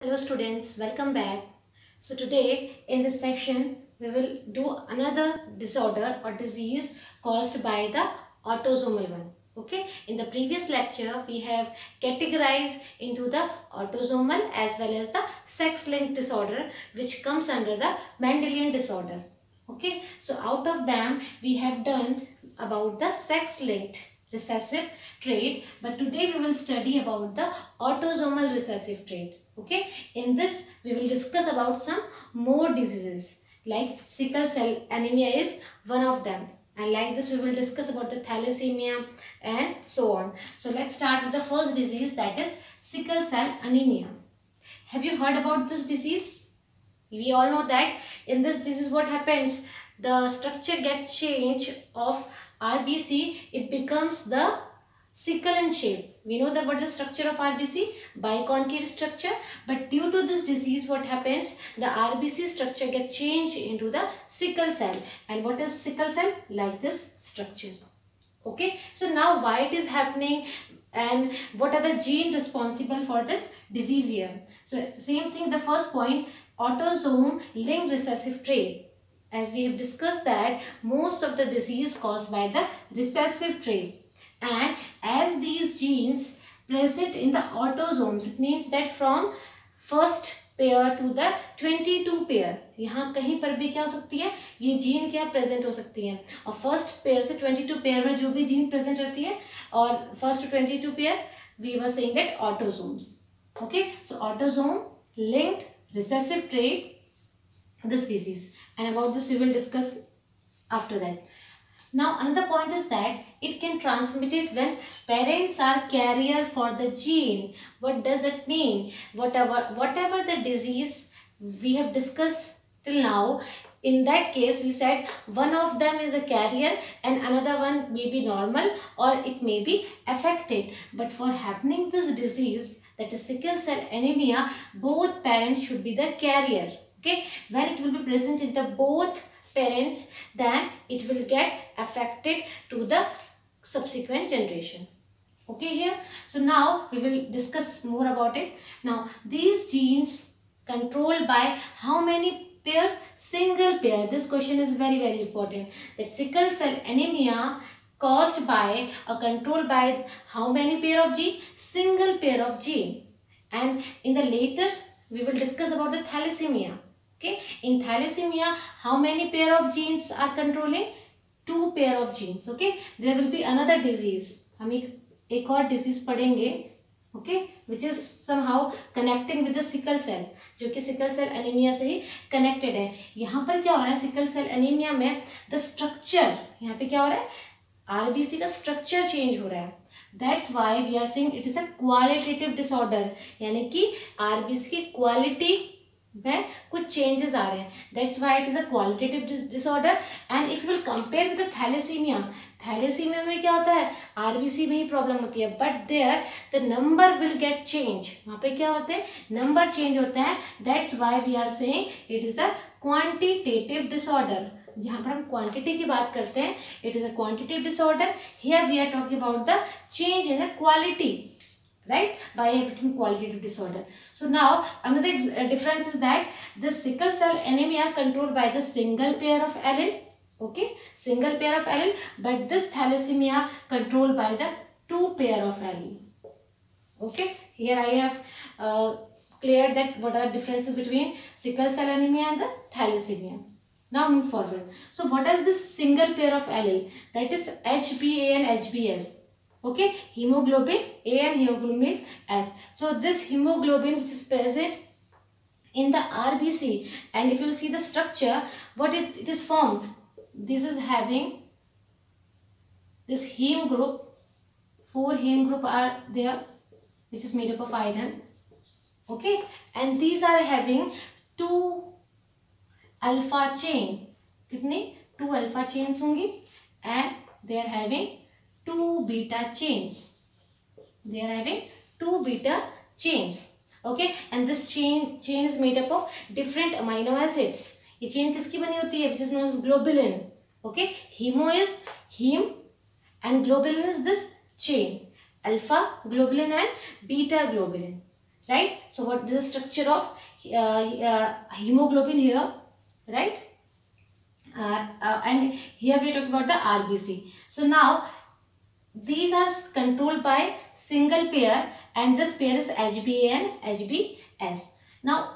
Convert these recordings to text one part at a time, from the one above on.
Hello students, welcome back. So today in this section we will do another disorder or disease caused by the autosomal one. Okay, in the previous lecture we have categorized into the autosomal as well as the sex-linked disorder which comes under the Mendelian disorder. Okay, so out of them we have done about the sex-linked recessive trait, but today we will study about the autosomal recessive trait. Okay, in this we will discuss about some more diseases like sickle cell anemia is one of them, and like this we will discuss about the thalassemia and so on. So let's start with the first disease, that is sickle cell anemia. Have you heard about this disease? We all know that in this disease what happens, the structure gets changed of RBC, it becomes the sickle in shape. We know that what is the structure of RBC? Biconcave structure. But due to this disease what happens, the RBC structure gets changed into the sickle cell. And what is sickle cell? Like this structure. Okay. So now why it is happening and what are the genes responsible for this disease here? So same thing, the first point, autosome linked recessive trait. As we have discussed that most of the disease caused by the recessive trait. And as these genes present in the autosomes, it means that from first pair to the 22 pair, यहाँ कहीं पर भी क्या हो सकती है, ये gene क्या प्रेजेंट हो सकती है, और फर्स्ट पेयर से 22 पेयर में जो भी जीन प्रेजेंट रहती है, और first 22 pair we were saying that autosomes. Okay, so autosome linked recessive trait, this disease, and about this we will discuss after that. Now another point is that it can transmit it when parents are carrier for the gene. What does it mean? Whatever the disease we have discussed till now, in that case we said one of them is a carrier and another one may be normal or it may be affected. But for happening this disease, that is sickle cell anemia, both parents should be the carrier. Okay, when it will be present in the both parents, then it will get affected to the subsequent generation. Okay here. So now we will discuss more about it. Now these genes controlled by how many pairs? Single pair. This question is very important. The sickle cell anemia caused by or controlled by how many pair of gene? Single pair of gene. And in the later we will discuss about the thalassemia. Okay, in thalassemia how many pair of genes are controlling? 2 pair of genes. Okay, there will be another disease, हम एक और disease पढ़ेंगे. Okay, which is somehow connecting with the sickle cell, जो कि sickle cell anemia से ही connected है. यहाँ पर क्या हो रहा है, sickle cell anemia में the structure, यहाँ पे क्या हो रहा है, RBC का structure change हो रहा है. That's why we are saying it is a qualitative disorder, यानी कि RBC की quality में कुछ चेंजेस आ रहे हैं. That's why it is a qualitative disorder. And if you will compare with thalassaemia, thalassaemia में क्या होता है, आरबीसी में ही प्रॉब्लम होती है, but there the number will get change. वहाँ पे क्या होते हैं, नंबर चेंज होता है. That's why we are saying it is a quantitative disorder. जहाँ पर हम क्वांटिटी की बात करते हैं, it is a quantitative disorder. Here we are talking about the change in the quality, right, by having qualitative disorder. So now another difference is that the sickle cell anemia controlled by the single pair of allele. Okay, single pair of allele, but this thalassemia controlled by the 2 pair of allele. Okay, here I have cleared that what are the differences between sickle cell anemia and the thalassemia. Now move forward. So what is this single pair of allele? That is HbA and HbS. Okay, hemoglobin A and hemoglobin S. So this hemoglobin which is present in the RBC, and if you see the structure, what it is formed, this is having this heme group, 4 heme group are there which is made up of iron. Okay, and these are having 2 alpha chain. कितनी? 2 alpha chains होंगी, and they are having 2 beta chains. They are having 2 beta chains. Okay, and this chain is made up of different amino acids. ये chain किसकी बनी होती है? Which is known as globulin. Okay, hemo is heme and globulin is this chain. Alpha globulin and beta globulin. right? So what is the structure of hemoglobin here, right? And here we are talking about the RBC. So now these are controlled by single pair, and this pair is HbA and HbS. Now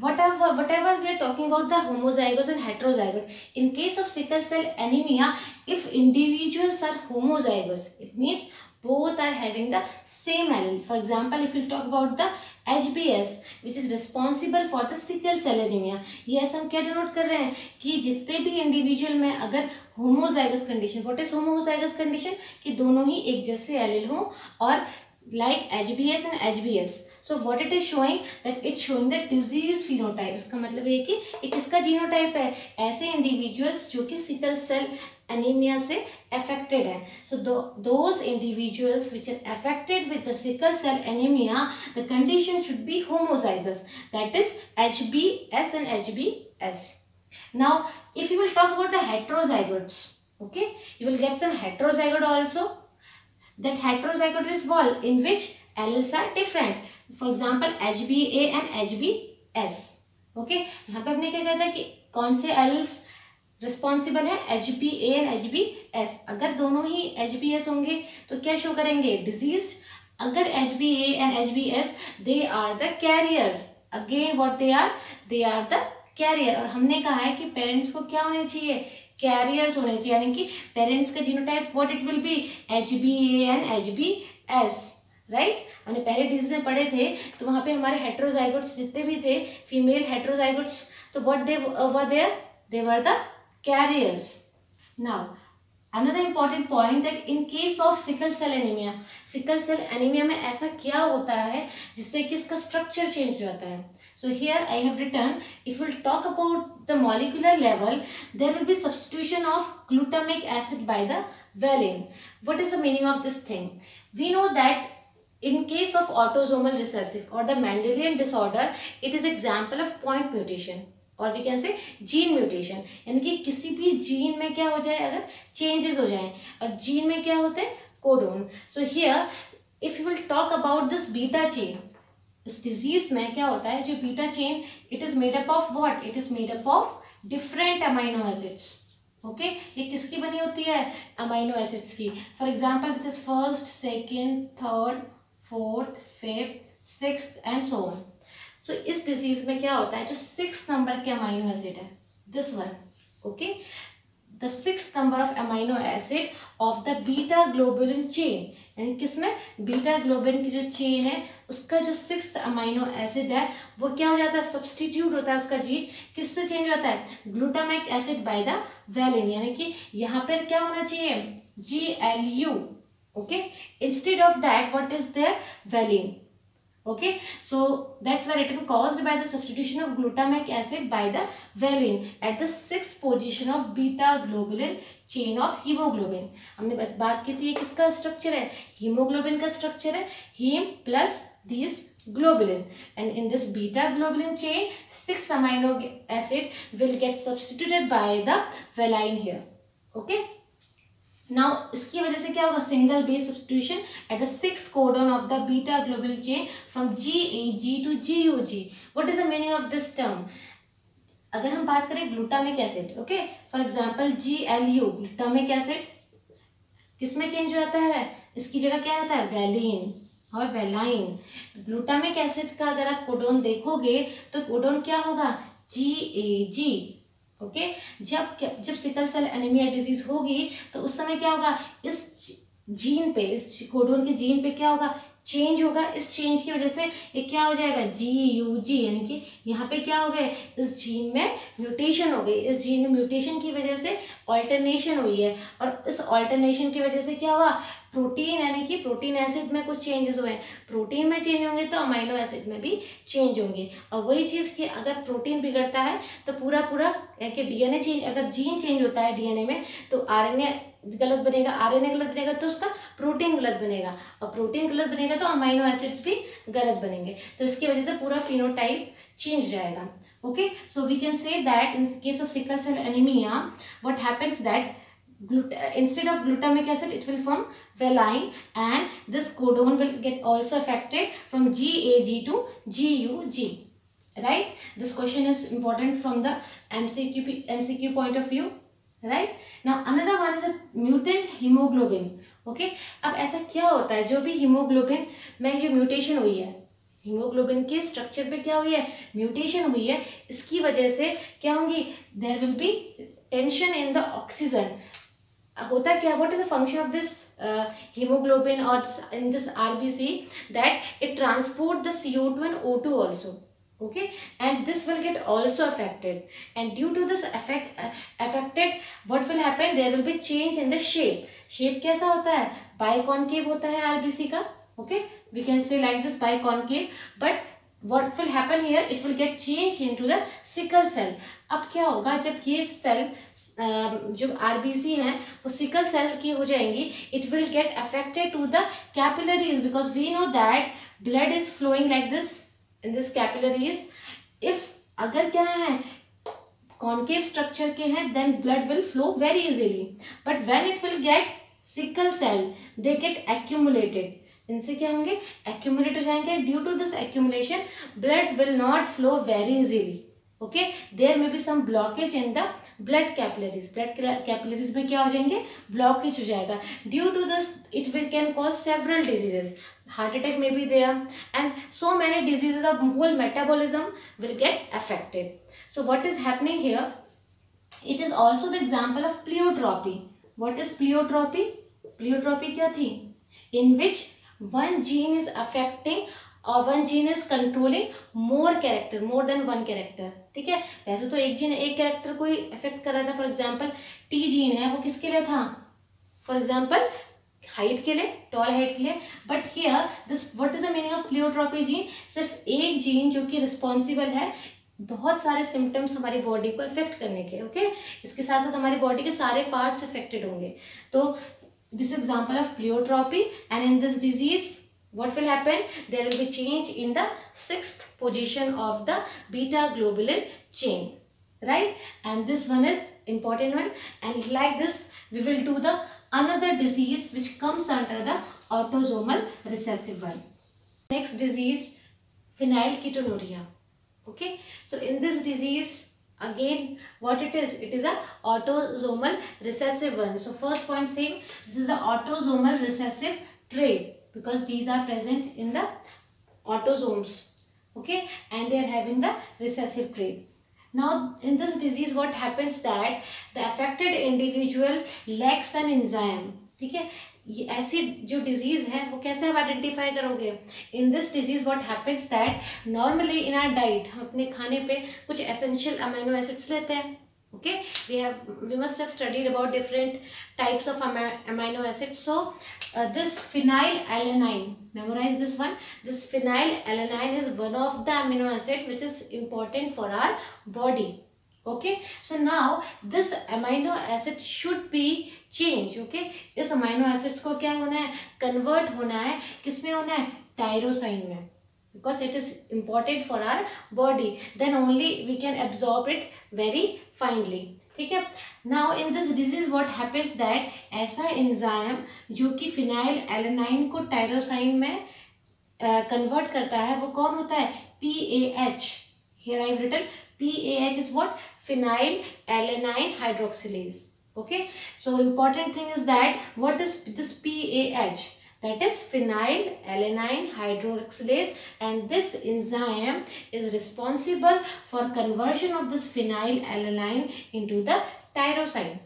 whatever we are talking about the homozygous and heterozygous, in case of sickle cell anemia, if individuals are homozygous, it means both are having the same allele. For example, if we talk about the HbS which is responsible for the sickle cell anemia, ये ऐसा हम क्या denote कर रहे हैं कि जितने भी इंडिविजुअल में अगर homozygous condition, what is homozygous condition, कि दोनों ही एक जैसे एलील हो, और like HbS and HbS. So what it is showing, that it's showing the disease phenotype. इसका मतलब ये कि ये किसका जीनोटाइप है, ऐसे इंडिविजुअल्स जो कि सिकल सेल एनीमिया से affected है. So those individuals which are affected with the sickle cell anemia, the condition should be homozygous, that is HbS and HbS. Now if you will talk about the heterozygotes, okay, you will get some heterozygote also. That heterozygote is one in which alleles are different. For example, HbA and HbS. Okay, यहाँ पे हमने क्या कहा था कि कौन से alleles responsible है, HbA and HbS. अगर दोनों ही HbS होंगे तो क्या शो करेंगे, डिजीज्ड. अगर HbA and HbS, they are the carrier. Again what they are the carrier. और हमने कहा है कि पेरेंट्स को क्या होने चाहिए, कैरियर्स होने चाहिए, यानी कि पेरेंट्स का genotype what it will be, HbA and HbS, right. हमने पहले डिजीज में पढ़े थे तो वहाँ पे हमारे हेट्रोजाइगोट्स जितने भी थे, फीमेल हेट्रोजाइगोट्स, तो what they were there, they were the carriers. Now another important point, that in case of sickle cell anaemia, sickle cell anaemia में ऐसा क्या होता है जिससे कि इसका स्ट्रक्चर चेंज हो जाता है. So here I have written, if we'll talk about the molecular level, there will be substitution of glutamic acid by the valine. What is the meaning of this thing? We know that in case of autosomal recessive or the Mendelian disorder, it is example of point mutation, or we can say gene mutation. यानी कि किसी भी gene में क्या हो जाए, अगर changes हो जाए, और जीन में क्या होते हैं, codon. So here if you will talk about this beta chain, इस डिजीज में क्या होता है, जो beta chain, it is made up of what, it is made up of different amino acids. Okay, ये किसकी बनी होती है, अमाइनो एसिड्स की. For example this is first, second, third, fourth, fifth, sixth and so on. So इस disease में क्या होता है, जो 6 नंबर के अमाइनो एसिड है, this one, okay, the 6th number of amino acid of the beta globulin chain, यानी किसमें, बीटा ग्लोबिन की जो चेन है उसका जो 6th अमाइनो एसिड है वो क्या हो जाता है, सब्सटीट्यूट होता है उसका जीन, किससे चेंज होता है, glutamic acid by the valine. यानी कि यहाँ पर क्या होना चाहिए, GLU, okay, instead of that what is there, valine. Okay, so that's why it is caused by the substitution of glutamic acid by the valine at the 6th position of beta globulin chain of hemoglobin. हमने बात की थी ये किसका structure है, haemoglobin का structure है, haem plus this globulin, and in this beta globulin chain 6 amino acid will get substituted by the valine here. Okay, now इसकी वजह से क्या होगा, single base substitution at the 6th codon of the beta globulin chain from GAG to GUG. What is the meaning of this term, अगर हम बात करें glutamic acid, okay, for example GLU, glutamic acid किसमें change हो जाता है, इसकी जगह क्या आता है, वैलिन और वैलाइन. ग्लूटामिक एसिड का अगर आप कोडोन देखोगे तो कोडोन क्या होगा, GAG. ओके, जब सिकल सेल एनीमिया डिजीज होगी तो उस समय क्या होगा, इस जीन पे, इस कोडोन के जीन पे क्या होगा, चेंज होगा. इस चेंज की वजह से ये क्या हो जाएगा, GUG, यानी कि यहाँ पे क्या हो गए, इस जीन में म्यूटेशन हो गई. इस जीन में म्यूटेशन की वजह से ऑल्टरनेशन हुई है, और इस ऑल्टरनेशन की वजह से क्या हुआ, प्रोटीन, यानी कि प्रोटीन एसिड में कुछ चेंजेस हुए. प्रोटीन में चेंज होंगे तो अमाइनो एसिड में भी चेंज होंगे. और वही चीज़ कि अगर प्रोटीन बिगड़ता है तो पूरा DNA चेंज, अगर जीन चेंज होता है DNA में तो RNA गलत बनेगा, RNA गलत बनेगा तो उसका प्रोटीन गलत बनेगा, और प्रोटीन गलत बनेगा तो अमाइनो एसिड्स भी गलत बनेंगे. तो इसकी वजह से पूरा फिनोटाइप चेंज जाएगा. Okay, so we can say that in case of sickle cell anaemia what happens that instead of glutamic acid it will form valine, and this codon will get also affected from GAG to GUG. Right? This question is important from the MCQ point of view. Right? Now another one is a mutant hemoglobin. Okay? अब ऐसा क्या होता है, जो भी haemoglobin में जो mutation हुई है, हीमोग्लोबिन के स्ट्रक्चर पे क्या हुई है, म्यूटेशन हुई है, इसकी वजह से क्या होंगी, there will be tension in the oxygen. होता क्या, what is the function of this hemoglobin or in this RBC, that it transport the CO2 and O2 also. Okay, and this will get also affected, and due to this affected, what will happen, there will be change in the shape कैसा होता है, biconcave होता है RBC का. Okay, we can say like this, biconcave, but what will happen here, it will get changed into the sickle cell. अब क्या होगा, जब ये सेल जो RBC है वो सिकल सेल की हो जाएंगी, it will get affected to the capillaries, because we know that blood is flowing like this in this capillaries. If अगर क्या है, concave structure के हैं, then blood will flow very easily, but when it will get sickle cell, they get accumulated. इनसे क्या होंगे, accumulate हो जाएंगे. Due to this accumulation, blood will not flow very easily. Okay, there may be some blockage in the blood capillaries. Blood capillaries में क्या हो जाएंगे, blockage हो जाएगा. Due to this, it will can cause several diseases. Heart attack may be there, and so many diseases of whole metabolism will get affected. So what is happening here? It is also the example of pleiotropy. What is pleiotropy? Pleiotropy क्या थी? In which one gene is affecting और one gene is controlling more character, more than one character. ठीक है, वैसे तो एक gene एक character को ही अफेक्ट कर रहा था. फॉर एग्जांपल टी जीन है, वो किसके लिए था, फॉर एग्जांपल हाइट के लिए, टॉल हाइट के लिए. But here this, what is the meaning of pleiotropy gene, सिर्फ एक जीन जो कि रिस्पॉन्सिबल है बहुत सारे सिम्टम्स हमारी बॉडी को अफेक्ट करने के. ओके, इसके साथ साथ हमारी बॉडी के सारे पार्ट्स अफेक्टेड होंगे. तो this example of pleiotropy, and in this disease what will happen, there will be change in the 6th position of the beta globulin chain. Right? And this one is important one, and like this we will do the another disease which comes under the autosomal recessive one. Next disease, phenylketonuria. Okay, so in this disease again what it is a autosomal recessive one. So first point saying this is the autosomal recessive trait, because these are present in the autosomes. Okay, and they are having the recessive trait. Now in this disease what happens, that the affected individual lacks an enzyme. ठीक है, ये ऐसी जो disease है वो कैसे आप identify करोगे. In this disease what happens, that normally in our diet हम अपने खाने पे कुछ एसेंशियल अमीनो एसिड्स लेते हैं. Okay, we must have studied about different types of amino acids. So this phenylalanine, memorize this one. This phenylalanine is one of the amino acid which is important for our body. Okay, so now this amino acid should be change. Okay, इस amino acids को क्या होना है, convert होना है, किसमें होना है, टायरोसाइन में, because it is important for our body, then only we can absorb it very finely. ठीक है. Now in this disease what happens, that ऐसा एंजाइम जो कि फिनाइलएलेनाइन को टायरोसाइन में कन्वर्ट करता है, वो कौन होता है, PAH. Here I have written PAH is what, phenylalanine hydroxylase. Okay, so important thing is that what is this PAH, that is phenylalanine hydroxylase, and this enzyme is responsible for conversion of this phenylalanine into the tyrosine.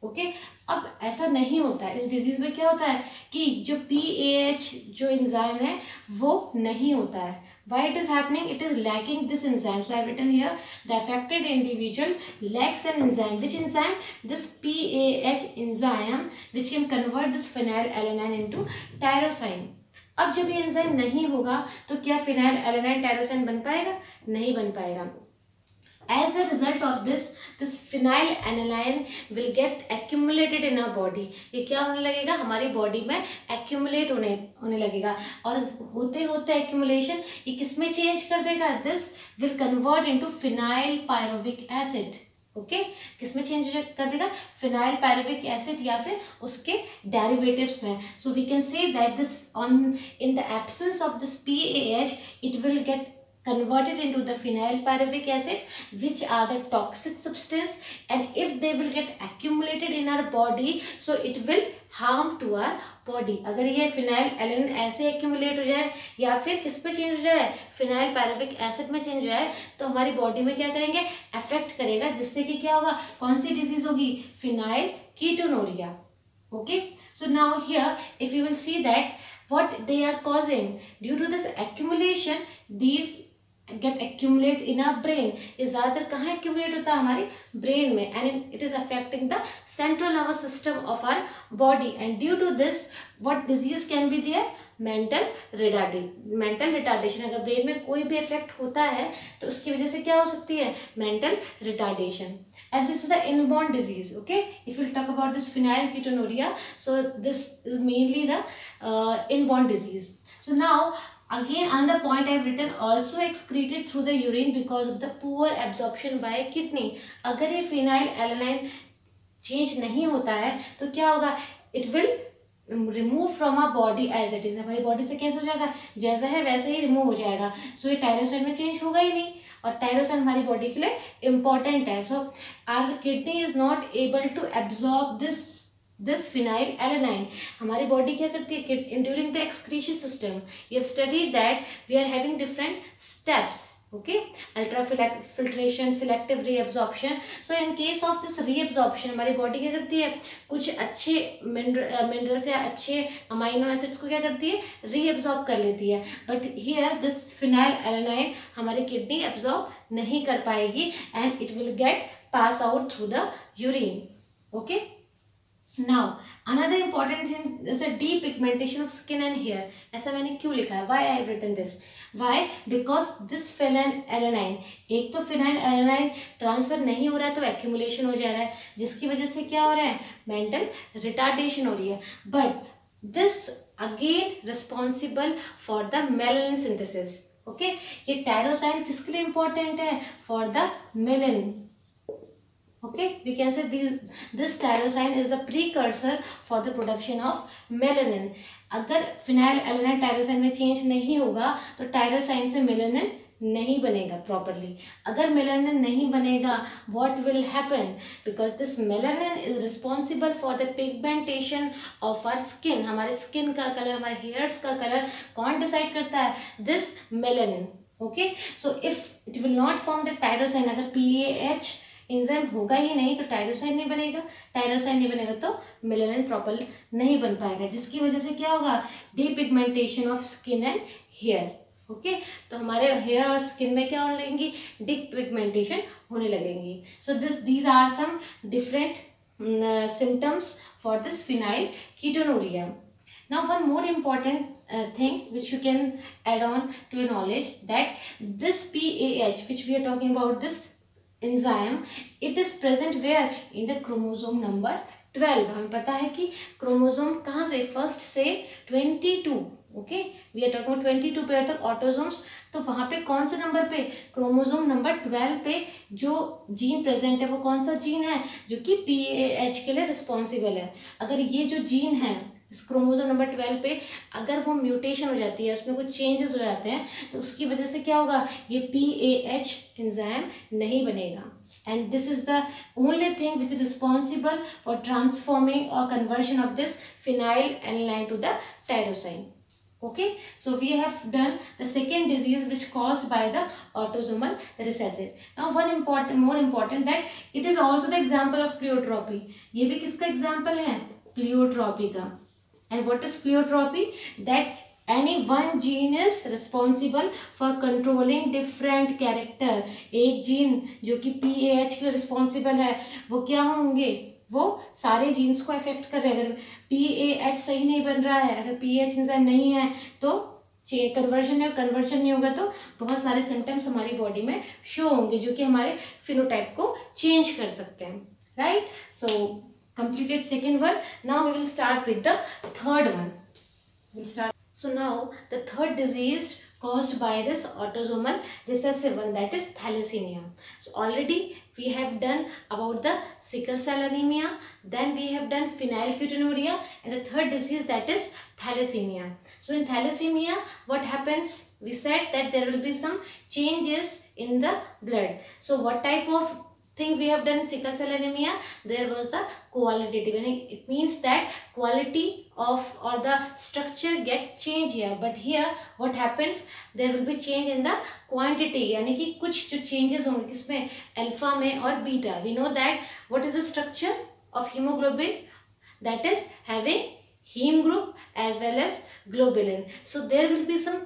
Okay, अब ऐसा नहीं होता है इस disease में. क्या होता है कि जो PAH जो एंजाइम है वो नहीं होता है. Why it is happening? It is lacking this enzyme. So I have written here, the affected individual lacks an enzyme. Which enzyme? This PAH enzyme, which can convert this phenylalanine into tyrosine. अब जब ये enzyme नहीं होगा तो क्या phenylalanine tyrosine बन पाएगा, नहीं बन पाएगा. As a result of this phenylalanine will get accumulated in our body. ये क्या होने लगेगा, हमारी बॉडी में accumulate होने लगेगा, और होते होते accumulation ये किस में चेंज कर देगा, this will convert into phenyl pyruvic acid. Okay किसमें चेंज कर देगा, फिनाइल पायरुविक एसिड या फिर उसके डेरिवेटिव्स में. So we can say that this on in the absence of this PAH it will get converted into the phenyl pyruvic acid which are the toxic substance, and if they will get accumulated in our body so it will harm to our body. अगर ये phenyl alanine ऐसे accumulate हो जाए या फिर किस पे change हो जाए, फिनाइल पायरुविक एसिड में चेंज हो जाए, तो हमारी बॉडी में क्या करेंगे, अफेक्ट करेगा, जिससे कि क्या होगा, कौन सी डिजीज होगी, phenyl ketonuria. Okay so now here if you will see that what they are causing due to this accumulation, these get accumulate in our brain. ये ज़्यादातर कहाँ accumulate होता है, हमारे brain में, and it is affecting the central nervous system of our body, and due to this what disease can be there, mental retardation. अगर brain में कोई भी इफेक्ट होता है तो उसकी वजह से क्या हो सकती है, mental retardation. And this is the inborn disease. Okay, if we'll talk about this phenylketonuria, so this is mainly the inborn disease. So now again another point I've written, also excreted through the urine because of the poor absorption by kidney. अगर ये phenylalanine change नहीं होता है तो क्या होगा, it will remove from our body as it is. हमारी body से कैसे हो जाएगा, जैसा है वैसे ही रिमूव हो जाएगा. सो ये टायरोसाइन में चेंज होगा ही नहीं, और टायरोसाइन हमारी बॉडी के लिए इम्पॉर्टेंट है. So our kidney is not able to absorb this phenylalanine. हमारी बॉडी क्या करती है, during the excretion system we have studied that we are having different steps. Okay, ultrafiltration, selective reabsorption. So in case of this reabsorption हमारी body क्या करती है, कुछ अच्छे मिनरल्स या अच्छे अमाइनो एसिड्स को क्या करती है, रीअब्जॉर्ब कर लेती है. But here this phenylalanine हमारी किडनी एब्जॉर्ब नहीं कर पाएगी and it will get pass out through the urine. Okay now another important thing is a depigmentation of skin and hair. ऐसा मैंने क्यों लिखा है, why I have written this? Why? Because this phenylalanine, एक तो phenylalanine ट्रांसफर नहीं हो रहा है तो एक्यूमुलेशन हो जा रहा है, जिसकी वजह से क्या हो रहा है, मेंटल रिटार्डेशन हो रही है. But this again responsible for the melanin synthesis. Okay ये टायरोसाइन किसके लिए इंपॉर्टेंट है, for the melanin. Okay, we can say this tyrosine is the precursor for the production of melanin. अगर phenylalanine टायरोसाइन में चेंज नहीं होगा तो टायरोसाइन से मेलानिन नहीं बनेगा प्रॉपरली. अगर मेलानिन नहीं बनेगा what will happen, because this melanin is responsible for the pigmentation of our skin. हमारे स्किन का कलर, हमारे हेयर्स का कलर कौन डिसाइड करता है, this melanin. Okay, so if it will not form the tyrosine, अगर PAH एंजाइम होगा ही नहीं तो टायरोसाइन नहीं बनेगा, टायरोसाइन नहीं बनेगा तो मेलानिन प्रॉपर नहीं बन पाएगा, जिसकी वजह से क्या होगा, depigmentation of skin and hair. Okay तो हमारे हेयर और स्किन में क्या होने लगेंगी, डीपिगमेंटेशन होने लगेंगी. So these are some different symptoms for this phenylketonuria. Now one more important thing which you can add on to your knowledge, that this PAH which we are talking about, this enzyme, it is present where, in the chromosome number 12. हमें पता है कि chromosome कहाँ से, first से 22. Okay we are talking 22 pair तक autosomes. तो वहाँ पे कौन से नंबर पे, क्रोमोसोम नंबर 12 पे जो जीन प्रेजेंट है वो कौन सा जीन है, जो कि PAH के लिए रिस्पॉन्सिबल है. अगर ये जो जीन है इस क्रोमोसोम नंबर 12 पे अगर वो म्यूटेशन हो जाती है, उसमें कुछ चेंजेस हो जाते हैं, तो उसकी वजह से क्या होगा, ये PAH एंजाइम नहीं बनेगा. And this is the only thing which is responsible for transforming और conversion of this phenylalanine to the tyrosine. Okay, so we have done the second disease which caused by the autosomal recessive. Now one more important that it is also the example of pleiotropy. ये भी किसका example है, pleiotropy का. And what is pleiotropy? That any one gene is responsible for controlling different character. एक gene जो कि PAH के लिए रिस्पॉन्सिबल है वो क्या होंगे, वो सारे जीन्स को अफेक्ट कर रहे हैं. अगर PAH सही नहीं बन रहा है, अगर PAH एंजाइम नहीं है तो कन्वर्जन नहीं होगा तो बहुत सारे सिम्टम्स हमारी बॉडी में शो होंगे जो कि हमारे फिनोटाइप को चेंज कर सकते हैं. Right, so completed second one. Now we will start with the third one. We'll start. So now the third disease caused by this autosomal recessive one, that is thalassemia. So already we have done about the sickle cell anemia, then we have done phenylketonuria, and the third disease, that is thalassemia. So in thalassemia what happens? We said that there will be some changes in the blood. So what type of thing we have done in sickle cell anemia? There was the qualitative, and it means that quality of or the structure get change here, but here what happens, there will be change in the quantity, यानी कि कुछ जो changes होंगे किसमें, alpha में और beta. We know that what is the structure of hemoglobin, that is having heme group as well as globulin. So there will be some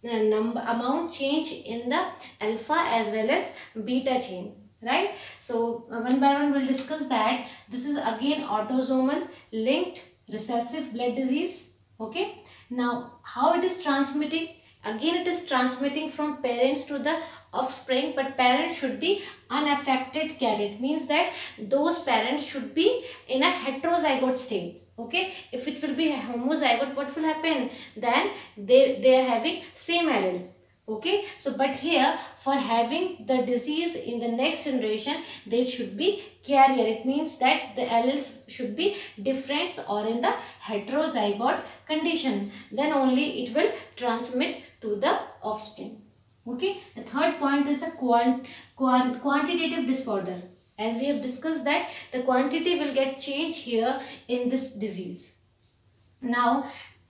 amount change in the alpha as well as beta chain, right? So one by one we'll discuss that. This is again autosomal linked recessive blood disease. Okay, now how it is transmitting? Again it is transmitting from parents to the offspring, but parents should be unaffected carrier. It means that those parents should be in a heterozygote state. Okay, if it will be homozygote, what will happen? Then they are having same allele. Okay, so but here for having the disease in the next generation, they should be carrier. It means that the alleles should be different or in the heterozygote condition, then only it will transmit to the offspring. Okay, the third point is the quantitative disorder. As we have discussed that the quantity will get changed here in this disease. Now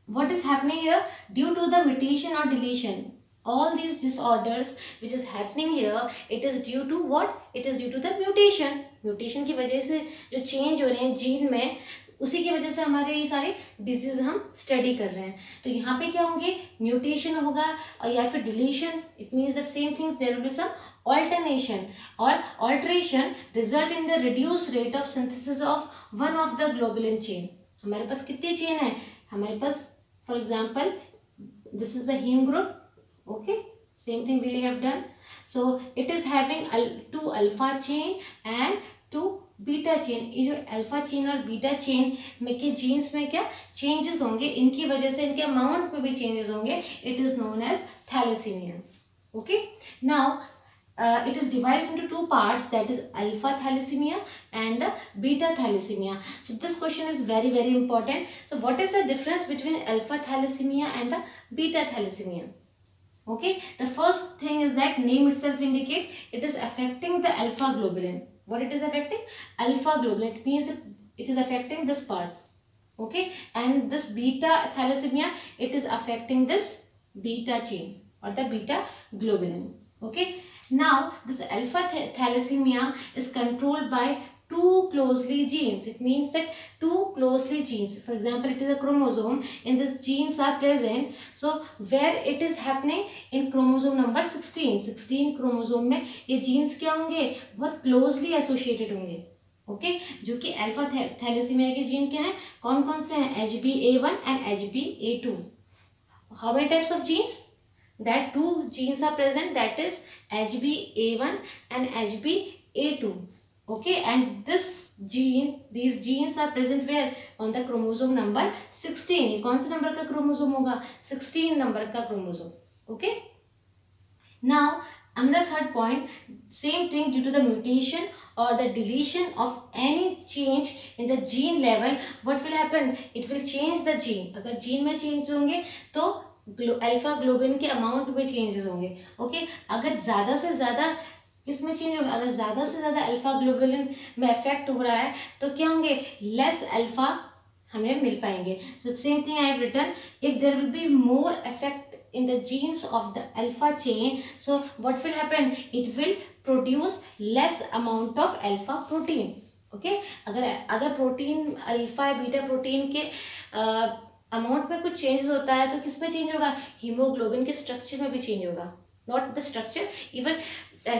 what is happening here? Due to the mutation or deletion, all these disorders which is happening here, it is due to what? It is due to the mutation. Mutation की वजह से जो change हो रहे हैं gene में, उसी की वजह से हमारे ये सारे डिजीज हम स्टडी कर रहे हैं. तो यहाँ पे क्या होंगे? म्यूटेशन होगा और या फिर deletion. It means the same things, there will be some alternation or alteration result in the reduced rate of synthesis of one of the globulin chain. हमारे पास कितनी चेन है? हमारे पास for example this is the heme group. Okay, same thing we have done. So it is having two alpha chain and two beta chain. ये जो alpha chain और beta chain में के jeans में क्या चेंजेस होंगे, इनकी वजह से इनके अमाउंट में भी चेंजेस होंगे. It is known as thalassaemia. Okay, now it is divided into two parts, that is alpha thalassemia and the beta thalassemia. So this question is very important. So what is the difference between alpha thalassemia and the beta thalassemia? Okay, the first thing is that name itself indicate it is affecting the alpha globulin. What it is affecting? Alpha globulin. It means it is affecting this part. Okay, and this beta thalassemia, it is affecting this beta chain or the beta globulin. Okay, now this alpha thalassemia is controlled by two closely genes. It means that two closely genes, for example it is a chromosome, in this genes are present. So where it is happening? In chromosome number 16. 16 chromosome में ये genes क्या होंगे? बहुत closely associated होंगे. Okay, जो कि alpha thalassaemia के gene क्या हैं? कौन कौन से हैं? HbA1 and HbA2. How many types of genes? That two genes are present, that is HbA1 and HbA2. Okay, and this gene, these genes are present where? On the chromosome number 16. ये कौन से number का chromosome होगा? 16 number का chromosome. Okay, now another third point, same thing, due to the mutation or the deletion of any change in the gene level, what will happen? It will change the gene. अगर gene में change होंगे तो alpha globin के amount में changes होंगे. Okay, अगर ज़्यादा से ज़्यादा किसमें चेंज होगा? अगर ज़्यादा से ज़्यादा अल्फा ग्लोबुलिन में इफेक्ट हो रहा है तो क्या होंगे? लेस अल्फा हमें मिल पाएंगे. So same thing I have written, if there will be more effect in the genes of the alpha chain, so what will happen? It will produce less amount of alpha protein. Okay, अगर protein alpha beta protein के amount में कुछ change होता है तो किस में change होगा? हीमोग्लोबिन के स्ट्रक्चर में भी चेंज होगा. Not the structure, even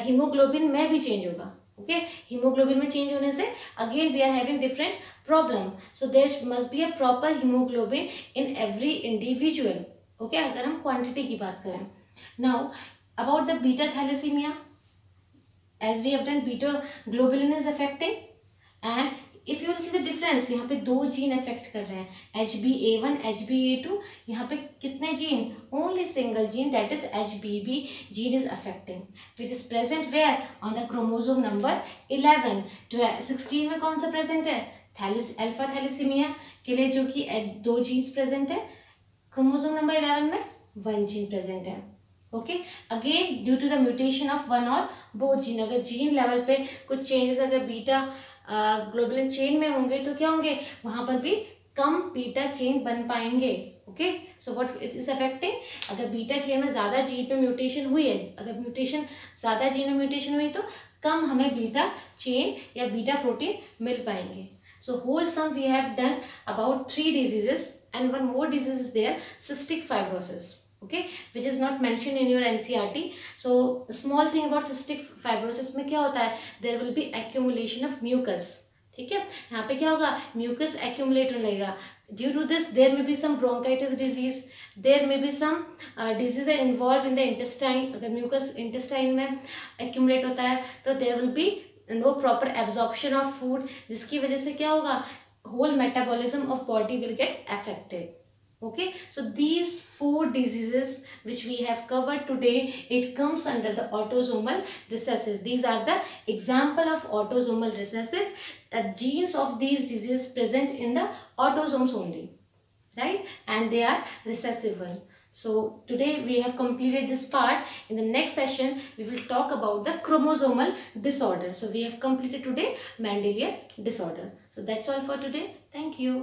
haemoglobin में भी चेंज होगा. ओके, हीमोग्लोबिन में चेंज होने से again we are having different problem. So there must be a proper haemoglobin in every individual. Okay, अगर हम क्वांटिटी की बात करें. Now about the beta thalassaemia, as we have done, beta globulin is affecting and if you will see the difference, यहाँ पे 2 gene affect कर रहे हैं, HbA1, HbA2. यहाँ पे कितने gene? Only single gene, that is HBB gene is affecting, which is present where? On the chromosome number 11. 16 में कौन सा प्रेजेंट है? अल्फा थैलेसीमिया के लिए जो कि 2 जीन्स प्रेजेंट है. क्रोमोसोम नंबर 11 में 1 जीन प्रेजेंट है. Okay, again due to the mutation of one और बोथ जीन. अगर जीन लेवल पे कुछ चेंजेस अगर बीटा ग्लोबुलिन चेन में होंगे तो क्या होंगे? वहां पर भी कम बीटा चेन बन पाएंगे. Okay, so what it is affecting? अगर बीटा चेन में ज्यादा जीन पे म्यूटेशन हुई है, अगर म्यूटेशन ज्यादा जीन में म्यूटेशन हुई तो कम हमें बीटा चेन या बीटा प्रोटीन मिल पाएंगे. So whole sum we have done about 3 diseases, and one more disease is there, cystic fibrosis. Okay, which is not mentioned in your NCERT. So small thing about cystic fibrosis में क्या होता है? There will be accumulation of mucus. ठीक है, यहाँ पे क्या होगा? Mucus accumulate होने लगेगा. Due to this there may be some bronchitis disease, there may be some disease involved in the intestine. अगर mucus intestine में accumulate होता है तो there will be no proper absorption of food, जिसकी वजह से क्या होगा? whole metabolism of body will get affected. Okay, so these 4 diseases which we have covered today, it comes under the autosomal recessive. These are the example of autosomal recessive. The genes of these diseases present in the autosomes only, right, and they are recessive one. So today we have completed this part. In the next session we will talk about the chromosomal disorder. So we have completed today Mendelian disorder. So that's all for today. Thank you.